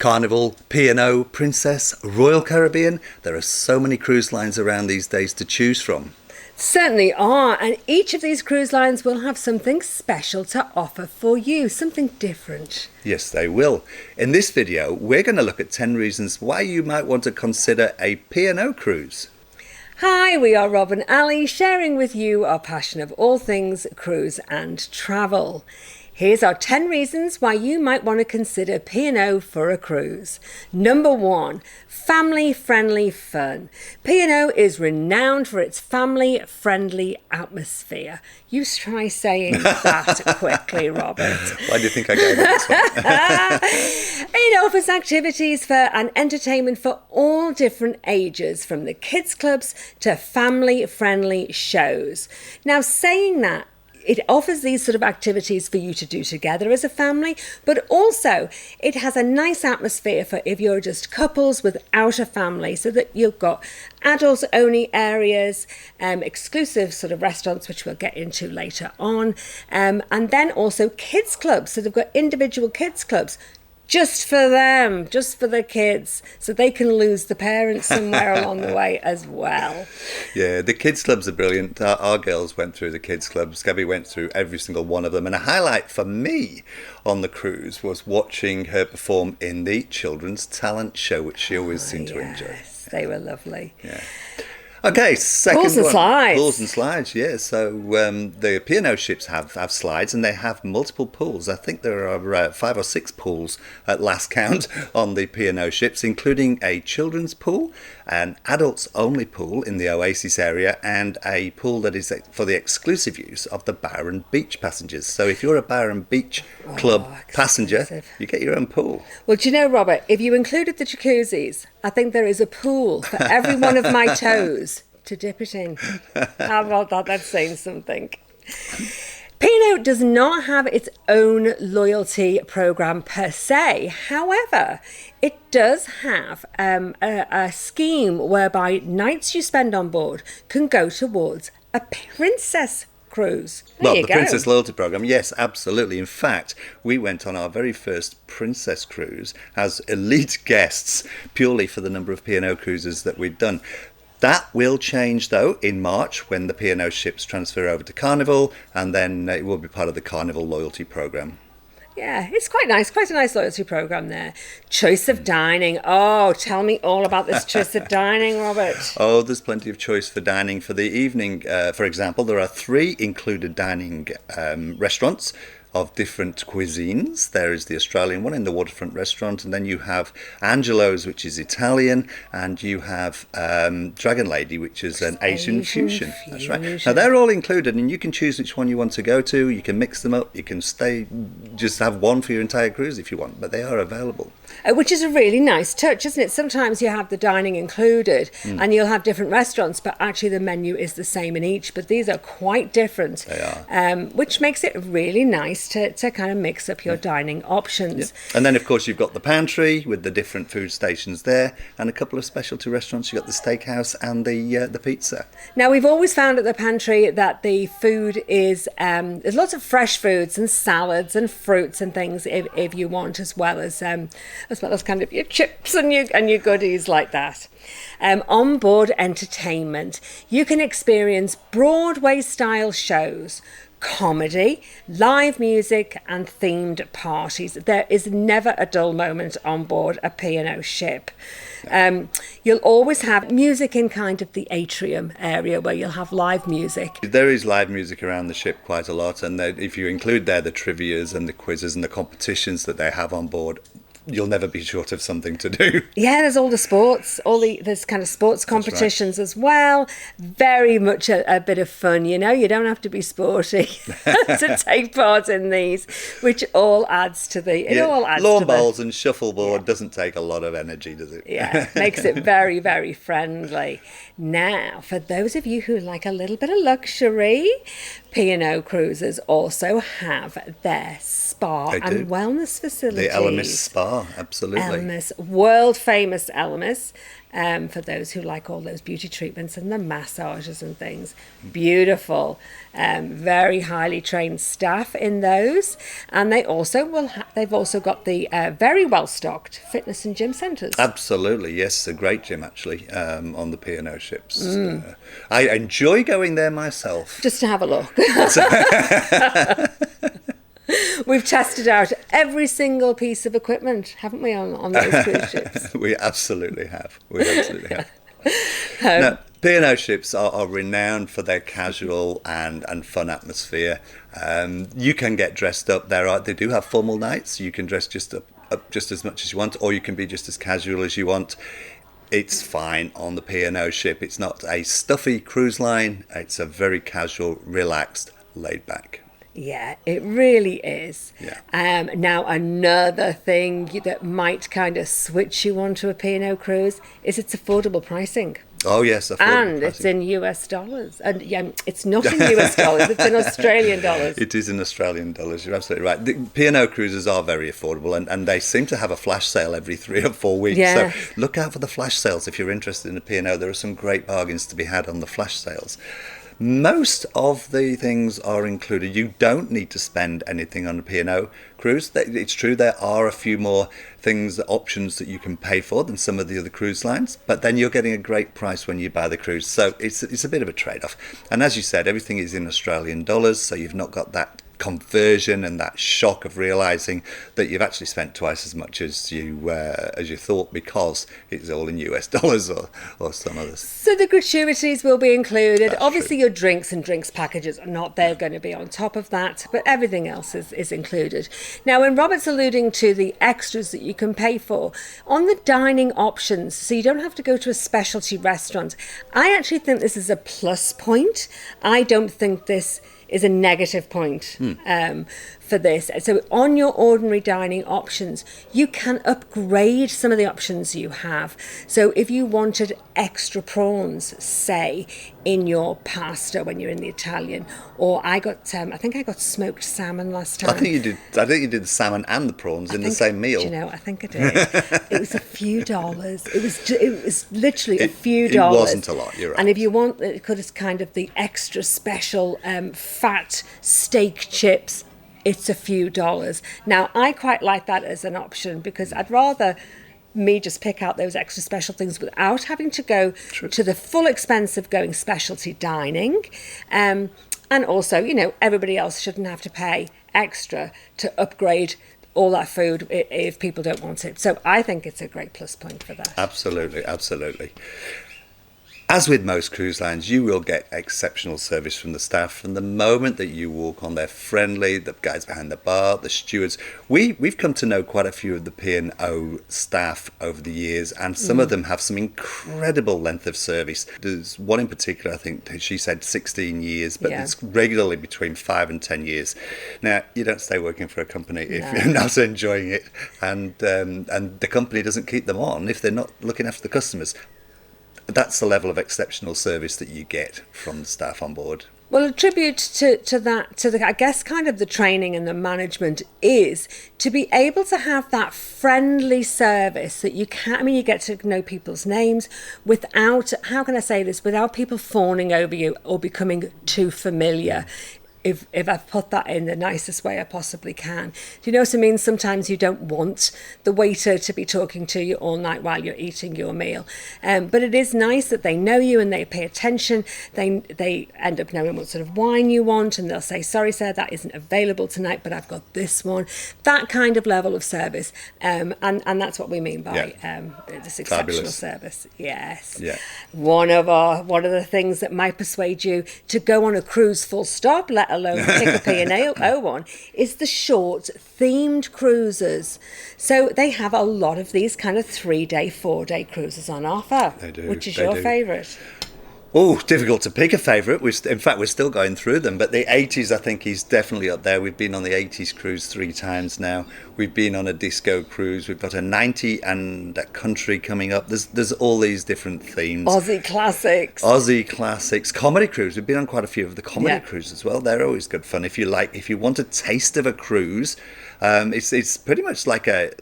Carnival, P&O, Princess, Royal Caribbean. There are so many cruise lines around these days to choose from. Certainly are, and each of these cruise lines will have something special to offer for you, something different. Yes, they will. In this video, we're going to look at 10 reasons why you might want to consider a P&O cruise. Hi, we are Rob and Ali, sharing with you our passion of all things cruise and travel. Here's our 10 reasons why you might want to consider P&O for a cruise. Number 1, family-friendly fun. P&O is renowned for its family-friendly atmosphere. You try saying that quickly, Robert. Why do you think I gave it this one? It offers activities for and entertainment for all different ages, from the kids' clubs to family-friendly shows. Now, saying that, it offers these sort of activities for you to do together as a family, but also it has a nice atmosphere for if you're just couples without a family, so that you've got adults only areas, exclusive sort of restaurants, which we'll get into later on, and then also kids clubs. So they've got individual kids clubs just for them, just for the kids, so they can lose the parents somewhere along the way as well. Yeah, the kids clubs are brilliant. Our girls went through the kids clubs. Gabby went through every single one of them. And a highlight for me on the cruise was watching her perform in the children's talent show, which she always seemed to enjoy. Yes, they were lovely. Yeah. Okay, second Pools and one. slides. Pools and slides, yeah. So the P&O ships have slides, and they have multiple pools. I think there are 5 or 6 pools at last count on the P&O ships, including a children's pool, an adults-only pool in the Oasis area, and a pool that is for the exclusive use of the Byron Beach passengers. So if you're a Byron Beach Club passenger, you get your own pool. Well, do you know, Robert, if you included the jacuzzis, I think there is a pool for every one of my toes to dip it in. How about that? That's saying something. P&O does not have its own loyalty program per se. However, it does have a scheme whereby nights you spend on board can go towards a princess cruise. There you go. Princess Loyalty Program, yes, absolutely. In fact, we went on our very first Princess cruise as elite guests, purely for the number of P&O cruises that we'd done. That will change, though, in March when the P&O ships transfer over to Carnival, and then it will be part of the Carnival Loyalty Program. Yeah, it's quite nice. Quite a nice loyalty program there. Choice of dining. Oh, tell me all about this choice of dining, Robert. Oh, there's plenty of choice for dining for the evening. For example, there are 3 included dining restaurants of different cuisines. There is the Australian one in the Waterfront restaurant, and then you have Angelo's, which is Italian, and you have Dragon Lady, which is an Asian fusion. That's right. Now they're all included, and you can choose which one you want to go to. You can mix them up. You can just have one for your entire cruise if you want, but they are available. Which is a really nice touch, isn't it? Sometimes you have the dining included and you'll have different restaurants, but actually the menu is the same in each. But these are quite different. They are. Which makes it really nice to kind of mix up your dining options. Yeah. And then, of course, you've got the pantry with the different food stations there, and a couple of specialty restaurants. You've got the steakhouse and the pizza. Now, we've always found at the pantry that the food is, there's lots of fresh foods and salads and fruits and things if you want, as well as kind of your chips and your goodies like that. Onboard entertainment. You can experience Broadway-style shows, comedy, live music and themed parties. There is never a dull moment on board a P&O ship. You'll always have music in kind of the atrium area where you'll have live music. There is live music around the ship quite a lot, and if you include there the trivias and the quizzes and the competitions that they have on board, you'll never be short of something to do. Yeah, there's all the sports, there's kind of sports competitions as well. Very much a bit of fun, you know. You don't have to be sporty to take part in these, which all adds to the... Lawn bowls and shuffleboard doesn't take a lot of energy, does it? Yeah, makes it very, very friendly. Now, for those of you who like a little bit of luxury, P&O cruises also have their spa and wellness facilities. The Elemis Spa are, absolutely. Elmer's, world famous Elmer's, for those who like all those beauty treatments and the massages and things. Beautiful, very highly trained staff in those, and they also they've also got the very well stocked fitness and gym centres. Absolutely, yes, a great gym actually on the P&O ships. I enjoy going there myself. Just to have a look. We've tested out every single piece of equipment, haven't we, on those cruise ships? We absolutely have. Now, P&O ships are renowned for their casual and fun atmosphere. You can get dressed up. They do have formal nights. You can dress just up just as much as you want, or you can be just as casual as you want. It's fine on the P&O ship. It's not a stuffy cruise line. It's a very casual, relaxed, laid back. Yeah, it really is. Yeah. Now, another thing that might kind of switch you onto a P&O cruise is its affordable pricing. Oh, yes. And it's in US dollars. And yeah, it's not in US dollars, it's in Australian dollars. It is in Australian dollars, you're absolutely right. The P&O cruises are very affordable, and they seem to have a flash sale every 3 or 4 weeks. Yeah. So look out for the flash sales if you're interested in a P&O. There are some great bargains to be had on the flash sales. Most of the things are included. You don't need to spend anything on a P&O cruise. It's true there are a few more things, options that you can pay for than some of the other cruise lines, but then you're getting a great price when you buy the cruise. So it's a bit of a trade-off. And as you said, everything is in Australian dollars, so you've not got that conversion and that shock of realizing that you've actually spent twice as much as you thought, because it's all in US dollars or some others. So the gratuities will be included. That's Obviously, true. your drinks and drinks packages are not. They're going to be on top of that, but everything else is included. Now, when Robert's alluding to the extras that you can pay for on the dining options, so you don't have to go to a specialty restaurant, I actually think this is a plus point. I don't think this is a negative point for this. So on your ordinary dining options, you can upgrade some of the options you have. So if you wanted extra prawns, say, in your pasta when you're in the Italian, or I think I got smoked salmon last time. I think you did the salmon and the prawns in the same meal. I think I did. It was a few dollars. It was literally a few dollars. It wasn't a lot, you're right. And if you want, it's kind of the extra special fat steak chips, it's a few dollars. Now, I quite like that as an option, because I'd rather me just pick out those extra special things without having to go to the full expense of going specialty dining. And also, everybody else shouldn't have to pay extra to upgrade all that food if people don't want it. So I think it's a great plus point for that. Absolutely, absolutely. As with most cruise lines, you will get exceptional service from the staff from the moment that you walk on. They're friendly, the guys behind the bar, the stewards. We've come to know quite a few of the P&O staff over the years, and some of them have some incredible length of service. There's one in particular, I think she said 16 years, but it's regularly between 5 and 10 years. Now, you don't stay working for a company if you're not enjoying it, and the company doesn't keep them on if they're not looking after the customers. That's the level of exceptional service that you get from the staff on board. Well, a tribute to the I guess kind of the training and the management is to be able to have that friendly service that you can. You get to know people's names without, how can I say this, without people fawning over you or becoming too familiar. If I've put that in the nicest way I possibly can. Do you know what I mean? Sometimes you don't want the waiter to be talking to you all night while you're eating your meal. But it is nice that they know you and they pay attention. They end up knowing what sort of wine you want, and they'll say, sorry, sir, that isn't available tonight, but I've got this one. That kind of level of service. And that's what we mean by this exceptional Fabulous. Service. Yes. Yeah. One of the things that might persuade you to go on a cruise full stop, let alone pick a P&O one, is the short themed cruises. So they have a lot of these kind of 3-day, 4-day cruises on offer. They do. Which is your favourite? Oh, difficult to pick a favourite. In fact, we're still going through them. But the 80s, I think, is definitely up there. We've been on the 80s cruise 3 times now. We've been on a disco cruise. We've got a 90 and a country coming up. There's all these different themes. Aussie classics. Comedy cruise. We've been on quite a few of the comedy cruises as well. They're always good fun. If you want a taste of a cruise, It's pretty much like a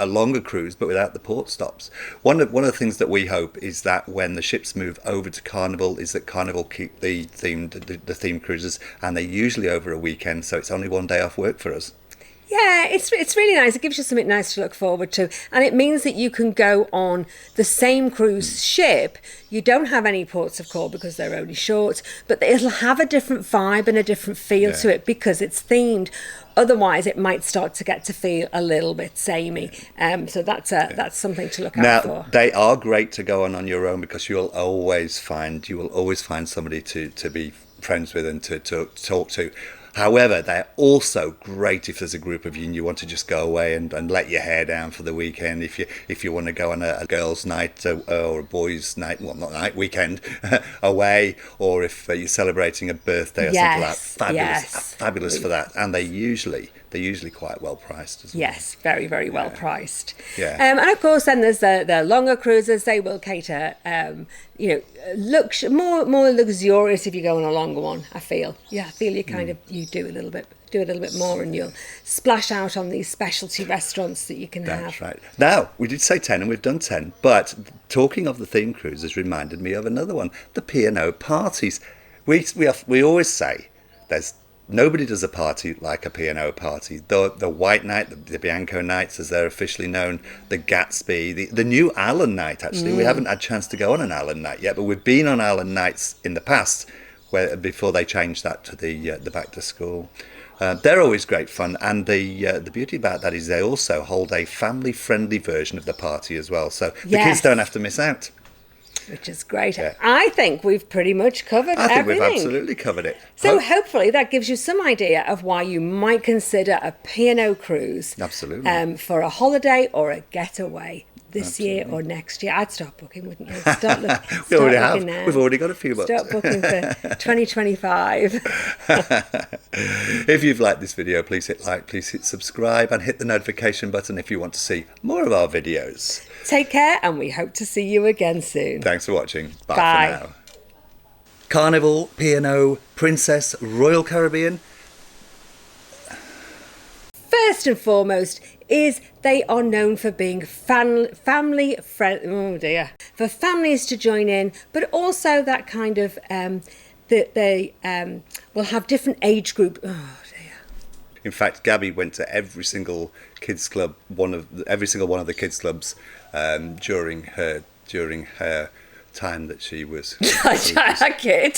longer cruise, but without the port stops. One of the things that we hope is that when the ships move over to Carnival, is that Carnival keep the themed cruises, and they're usually over a weekend, so it's only one day off work for us. Yeah, it's really nice. It gives you something nice to look forward to. And it means that you can go on the same cruise ship. You don't have any ports of call because they're only short, but it'll have a different vibe and a different feel to it because it's themed. Otherwise, it might start to get to feel a little bit samey. So that's something to look out for. Now, they are great to go on your own because you will always find somebody to be friends with and to talk to. However, they're also great if there's a group of you and you want to just go away and let your hair down for the weekend. If you want to go on a girls' night or a boys' night, well, not night, weekend away, or if you're celebrating a birthday or something like that, fabulous for that. And they're usually quite well priced as well. Yes, very, very well priced. Yeah. And of course, then there's the longer cruises. They will cater, more luxurious if you go on a longer one. I feel you kind of you do a little bit more, and you'll splash out on these specialty restaurants that you can have. That's right. Now, we did say 10 and we've done 10, but talking of the theme cruises reminded me of another one, the P&O parties. We always say nobody does a party like a P&O party. The White Night, the Bianco Nights, as they're officially known, the Gatsby, the new Allen Night, actually. We haven't had a chance to go on an Allen Night yet, but we've been on Allen Nights in the past, before they changed that to the back to school. They're always great fun, and the beauty about that is they also hold a family-friendly version of the party as well, so the kids don't have to miss out. Which is great. Yeah. I think we've pretty much covered everything. I think we've absolutely covered it. So hopefully that gives you some idea of why you might consider a P&O cruise. Absolutely. For a holiday or a getaway this year or next year. I'd start booking, wouldn't you? Start we already have. Now. We've already got a few books. Start booking for 2025. If you've liked this video, please hit like, please hit subscribe, and hit the notification button if you want to see more of our videos. Take care, and we hope to see you again soon. Thanks for watching. Bye. For now. Carnival, P&O, Princess, Royal Caribbean. First and foremost is they are known for being family friendly. Oh dear. For families to join in, but also that kind of that they will have different age group. Oh dear. In fact, Gabby went to every single kids club, every single one of the kids clubs during her time that she was a kid.